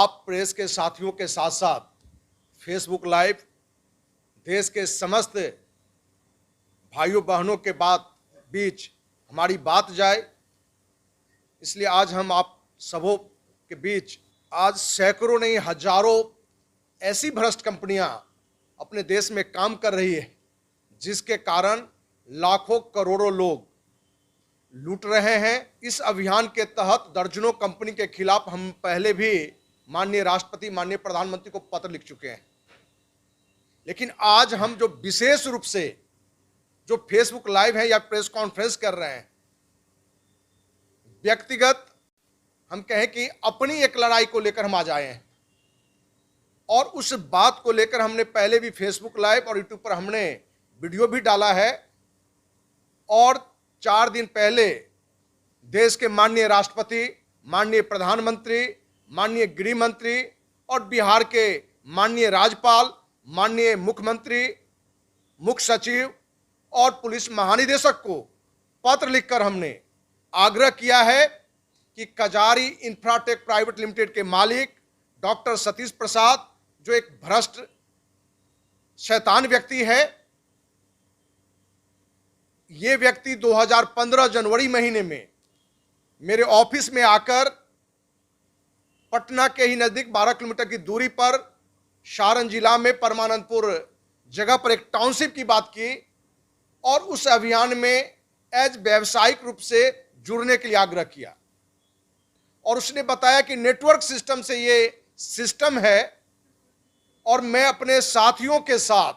आप प्रेस के साथियों के साथ साथ फेसबुक लाइव देश के समस्त भाइयों बहनों के बीच हमारी बात जाए, इसलिए आज हम आप सबों के बीच आज सैकड़ों नहीं हजारों ऐसी भ्रष्ट कंपनियां अपने देश में काम कर रही है, जिसके कारण लाखों करोड़ों लोग लूट रहे हैं। इस अभियान के तहत दर्जनों कंपनी के खिलाफ हम पहले भी माननीय राष्ट्रपति, माननीय प्रधानमंत्री को पत्र लिख चुके हैं, लेकिन आज हम जो विशेष रूप से जो फेसबुक लाइव है या प्रेस कॉन्फ्रेंस कर रहे हैं, व्यक्तिगत हम कहें कि अपनी एक लड़ाई को लेकर हम आज आए हैं और उस बात को लेकर हमने पहले भी फेसबुक लाइव और यूट्यूब पर हमने वीडियो भी डाला है। और 4 दिन पहले देश के माननीय राष्ट्रपति, माननीय प्रधानमंत्री, माननीय गृह मंत्री और बिहार के माननीय राज्यपाल, माननीय मुख्यमंत्री, मुख्य सचिव और पुलिस महानिदेशक को पत्र लिखकर हमने आग्रह किया है कि कजारी इंफ्राटेक प्राइवेट लिमिटेड के मालिक डॉक्टर सतीश प्रसाद, जो एक भ्रष्ट शैतान व्यक्ति है, ये व्यक्ति 2015 जनवरी महीने में मेरे ऑफिस में आकर पटना के ही नजदीक 12 किलोमीटर की दूरी पर सारण जिला में परमानंदपुर जगह पर एक टाउनशिप की बात की और उस अभियान में एज व्यावसायिक रूप से जुड़ने के लिए आग्रह किया। और उसने बताया कि नेटवर्क सिस्टम से ये सिस्टम है और मैं अपने साथियों के साथ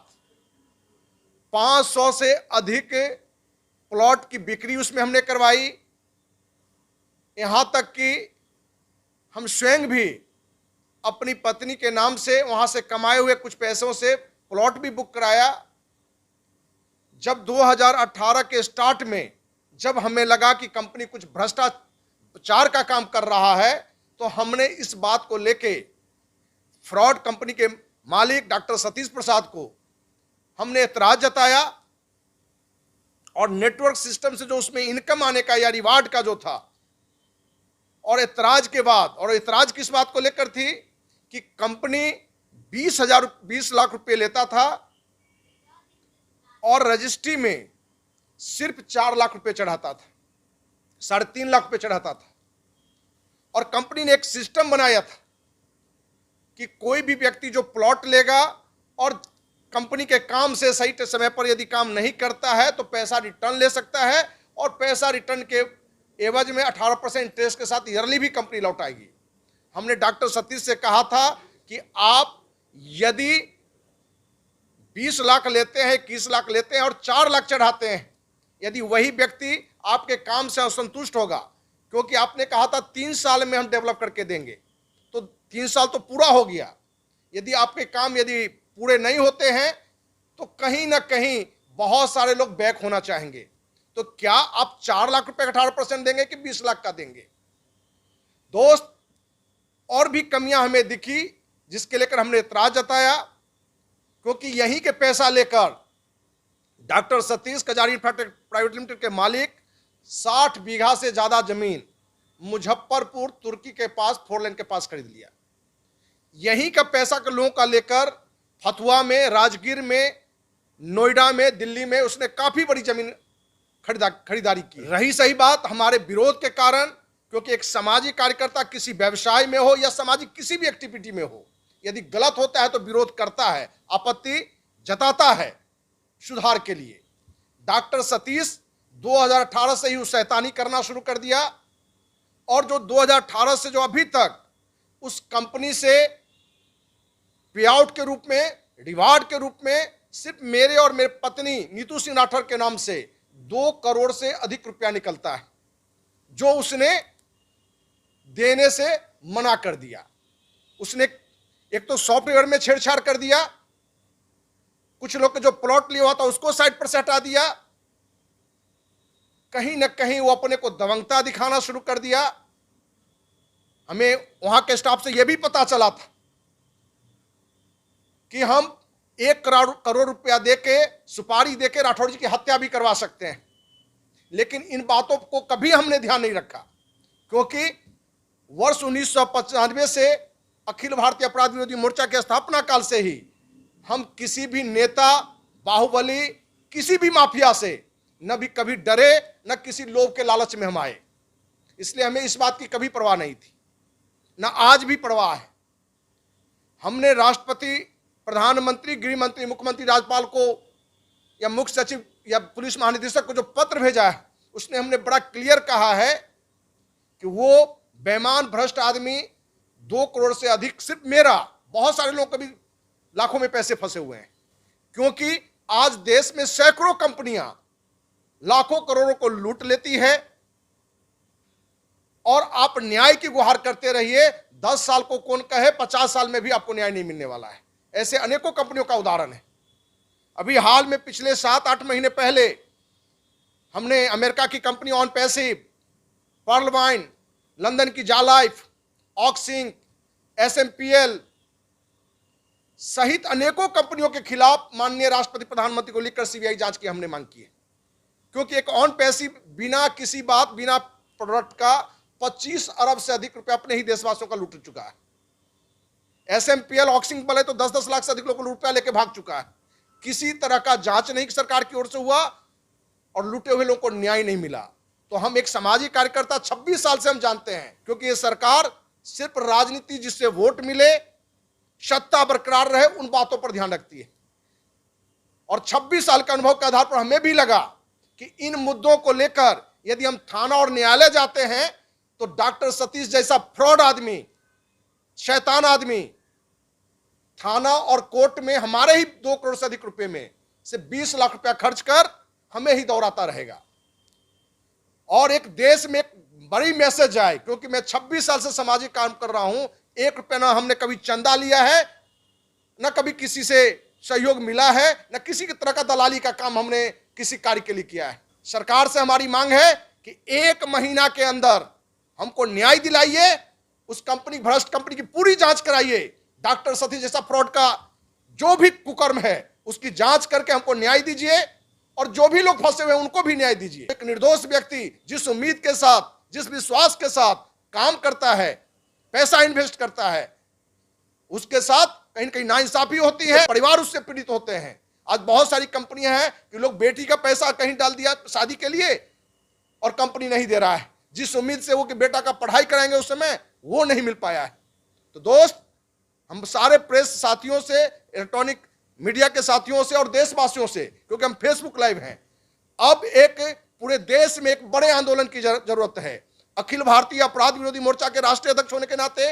500 से अधिक प्लॉट की बिक्री उसमें हमने करवाई। यहां तक कि हम स्वयं भी अपनी पत्नी के नाम से वहां से कमाए हुए कुछ पैसों से प्लॉट भी बुक कराया। जब 2018 के स्टार्ट में जब हमें लगा कि कंपनी कुछ भ्रष्टाचार का काम कर रहा है, तो हमने इस बात को लेके फ्रॉड कंपनी के मालिक डॉक्टर सतीश प्रसाद को हमने एतराज जताया और नेटवर्क सिस्टम से जो उसमें इनकम आने का या रिवार्ड का जो था, और एतराज के बाद, और एतराज किस बात को लेकर थी कि कंपनी 20 लाख रुपए लेता था और रजिस्ट्री में सिर्फ 4 लाख रुपए चढ़ाता था, 3.5 लाख रुपए चढ़ाता था। और कंपनी ने एक सिस्टम बनाया था कि कोई भी व्यक्ति जो प्लॉट लेगा और कंपनी के काम से सही समय पर यदि काम नहीं करता है तो पैसा रिटर्न ले सकता है और पैसा रिटर्न के एवज में 18% इंटरेस्ट के साथ ईयरली भी कंपनी लौटाएगी। हमने डॉक्टर सतीश से कहा था कि आप यदि 20 लाख लेते हैं, 21 लाख लेते हैं और 4 लाख चढ़ाते हैं, यदि वही व्यक्ति आपके काम से असंतुष्ट होगा, क्योंकि आपने कहा था 3 साल में हम डेवलप करके देंगे, तो 3 साल तो पूरा हो गया। यदि आपके काम यदि पूरे नहीं होते हैं तो कहीं ना कहीं बहुत सारे लोग बैक होना चाहेंगे। तो क्या आप 4 लाख रुपए का 18% देंगे कि 20 लाख का देंगे? दोस्त, और भी कमियां हमें दिखी जिसके लेकर हमने एतराज जताया, क्योंकि यहीं के पैसा लेकर doctor Satish Kajari Infratech private limited के मालिक 60 बीघा से ज्यादा जमीन मुजफ्फरपुर तुर्की के पास 4 लेन के पास खरीद लिया। यहीं का पैसा के लोगों का लेकर फतुआ में, राजगीर में, नोएडा में, दिल्ली में उसने काफी बड़ी जमीन खरीदारी की। रही सही बात हमारे विरोध के कारण, क्योंकि एक सामाजिक कार्यकर्ता किसी व्यवसाय में हो या सामाजिक किसी भी एक्टिविटी में हो, यदि गलत होता है तो विरोध करता है, आपत्ति जताता है सुधार के लिए। डॉक्टर सतीश 2018 से ही उस शैतानी करना शुरू कर दिया और जो 2018 से जो अभी तक उस कंपनी से पे आउट के रूप में, रिवार्ड के रूप में सिर्फ मेरे और मेरे पत्नी नीतू सिंह राठौर के नाम से 2 करोड़ से अधिक रुपया निकलता है, जो उसने देने से मना कर दिया। उसने एक तो सॉफ्टवेयर में छेड़छाड़ कर दिया, कुछ लोग के जो प्लॉट लिया हुआ था उसको साइड पर से हटा दिया, कहीं ना कहीं वो अपने को दबंगता दिखाना शुरू कर दिया। हमें वहां के स्टाफ से यह भी पता चला था कि हम 1 करोड़ रुपया देके, सुपारी देके राठौर जी की हत्या भी करवा सकते हैं, लेकिन इन बातों को कभी हमने ध्यान नहीं रखा, क्योंकि वर्ष 1995 से अखिल भारतीय अपराध विरोधी मोर्चा के स्थापना काल से ही हम किसी भी नेता, बाहुबली, किसी भी माफिया से न भी कभी डरे, न किसी लोभ के लालच में हम आए। इसलिए हमें इस बात की कभी परवाह नहीं थी, न आज भी परवाह है। हमने राष्ट्रपति, प्रधानमंत्री, गृह मंत्री, मुख्यमंत्री, राज्यपाल को या मुख्य सचिव या पुलिस महानिदेशक को जो पत्र भेजा है, उसने हमने बड़ा क्लियर कहा है कि वो बेईमान भ्रष्ट आदमी 2 करोड़ से अधिक, सिर्फ मेरा, बहुत सारे लोग कभी लाखों में पैसे फंसे हुए हैं। क्योंकि आज देश में सैकड़ों कंपनियां लाखों करोड़ों को लूट लेती है और आप न्याय की गुहार करते रहिए। 10 साल को कौन कहे, 50 साल में भी आपको न्याय नहीं मिलने वाला है। ऐसे अनेकों कंपनियों का उदाहरण है। अभी हाल में पिछले 7-8 महीने पहले हमने अमेरिका की कंपनी ऑन पैसिव, पर्ल वाइन, लंदन की जालाइफ, ऑक्सिंक, एसएमपीएल सहित अनेकों कंपनियों के खिलाफ माननीय राष्ट्रपति, प्रधानमंत्री को लिखकर सीबीआई जांच की हमने मांग की है। क्योंकि एक ऑन पैसिव बिना किसी बात, बिना प्रोडक्ट का 25 अरब से अधिक रुपए अपने ही देशवासियों का लूट चुका है। एसएमपीएल, ऑक्सिंक वाले तो 10-10 लाख से अधिक लोगों को रुपया लेके भाग चुका है। किसी तरह का जांच नहीं सरकार की ओर से हुआ और लूटे हुए लोगों को न्याय नहीं मिला। तो हम एक सामाजिक कार्यकर्ता 26 साल से हम जानते हैं, क्योंकि ये सरकार सिर्फ राजनीति, जिससे वोट मिले, सत्ता बरकरार रहे, उन बातों पर ध्यान रखती है। और 26 साल के अनुभव के आधार पर हमें भी लगा कि इन मुद्दों को लेकर यदि हम थाना और न्यायालय जाते हैं तो डॉक्टर सतीश जैसा फ्रॉड आदमी, शैतान आदमी, थाना और कोर्ट में हमारे ही 2 करोड़ से अधिक रुपए में से 20 लाख रुपया खर्च कर हमें ही दौड़ाता रहेगा। और एक देश में एक बड़ी मैसेज आए, क्योंकि मैं 26 साल से सामाजिक काम कर रहा हूं, 1 रुपया ना हमने कभी चंदा लिया है, ना कभी किसी से सहयोग मिला है, ना किसी की तरह का दलाली का काम हमने किसी कार्य के लिए किया है। सरकार से हमारी मांग है कि 1 महीना के अंदर हमको न्याय दिलाइए, उस कंपनी, भ्रष्ट कंपनी की पूरी जांच कराइए। डॉक्टर सतीश जैसा फ्रॉड का जो भी कुकर्म है उसकी जांच करके हमको न्याय दीजिए, और जो भी लोग फंसे हुए हैं उनको भी न्याय दीजिए। एक निर्दोष व्यक्ति जिस उम्मीद के साथ, जिस विश्वास के साथ काम करता है, पैसा इन्वेस्ट करता है, उसके साथ कहीं न कहीं नाइंसाफी होती है, परिवार उससे पीड़ित होते हैं। आज बहुत सारी कंपनियां हैं कि लोग बेटी का पैसा कहीं डाल दिया शादी के लिए और कंपनी नहीं दे रहा है। जिस उम्मीद से वो कि बेटा का पढ़ाई कराएंगे उस समय, वो नहीं मिल पाया है। तो दोस्त, हम सारे प्रेस साथियों से, इलेक्ट्रॉनिक मीडिया के साथियों से और देशवासियों से, क्योंकि हम फेसबुक लाइव हैं, अब एक पूरे देश में एक बड़े आंदोलन की जरूरत है। अखिल भारतीय अपराध विरोधी मोर्चा के राष्ट्रीय अध्यक्ष होने के नाते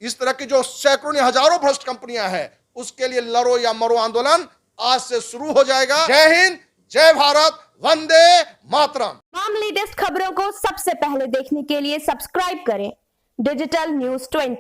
इस तरह की जो सैकड़ों या हजारों भ्रष्ट कंपनियां हैं, उसके लिए लड़ो या मरो आंदोलन आज से शुरू हो जाएगा। जय हिंद, जय भारत, वंदे मातरम। तमाम लेटेस्ट खबरों को सबसे पहले देखने के लिए सब्सक्राइब करें डिजिटल न्यूज 20।